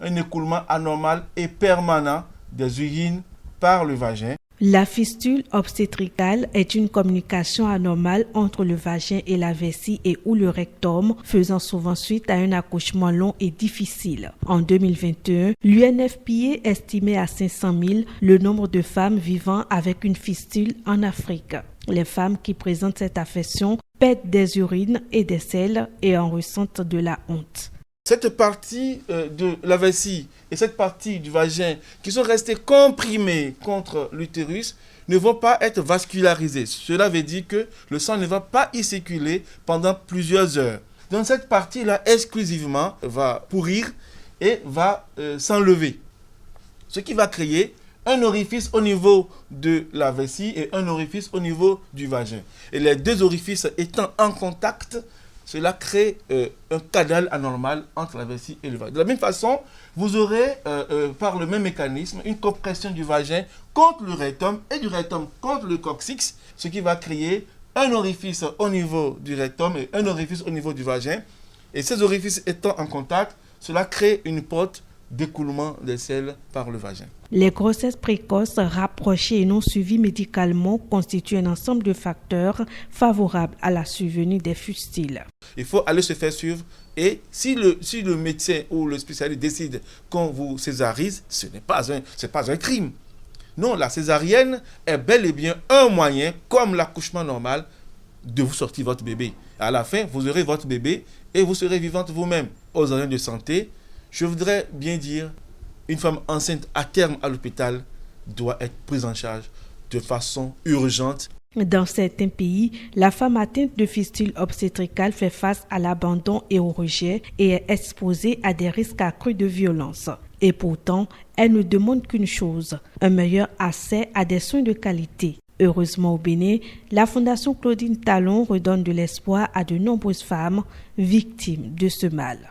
un écoulement anormal et permanent des urines par le vagin. La fistule obstétricale est une communication anormale entre le vagin et la vessie et ou le rectum, faisant souvent suite à un accouchement long et difficile. En 2021, l'UNFPA estimait à 500 000 le nombre de femmes vivant avec une fistule en Afrique. Les femmes qui présentent cette affection perdent des urines et des selles et en ressentent de la honte. Cette partie de la vessie et cette partie du vagin qui sont restées comprimées contre l'utérus ne vont pas être vascularisées. Cela veut dire que le sang ne va pas y circuler pendant plusieurs heures. Donc cette partie-là exclusivement va pourrir et va s'enlever. Ce qui va créer un orifice au niveau de la vessie et un orifice au niveau du vagin. Et les deux orifices étant en contact, cela crée un canal anormal entre la vessie et le vagin. De la même façon, vous aurez, par le même mécanisme, une compression du vagin contre le rectum et du rectum contre le coccyx, ce qui va créer un orifice au niveau du rectum et un orifice au niveau du vagin. Et ces orifices étant en contact, cela crée une porte d'écoulement des selles par le vagin. Les grossesses précoces, rapprochées et non suivies médicalement constituent un ensemble de facteurs favorables à la survenue des fistules. Il faut aller se faire suivre et si le médecin ou le spécialiste décide qu'on vous césarise, ce n'est pas un crime. Non, la césarienne est bel et bien un moyen, comme l'accouchement normal, de vous sortir votre bébé. À la fin, vous aurez votre bébé et vous serez vivante vous-même. Aux agents de santé, je voudrais bien dire, une femme enceinte à terme à l'hôpital doit être prise en charge de façon urgente. Dans certains pays, la femme atteinte de fistule obstétricale fait face à l'abandon et au rejet et est exposée à des risques accrus de violence. Et pourtant, elle ne demande qu'une chose, un meilleur accès à des soins de qualité. Heureusement au Bénin, la Fondation Claudine Talon redonne de l'espoir à de nombreuses femmes victimes de ce mal.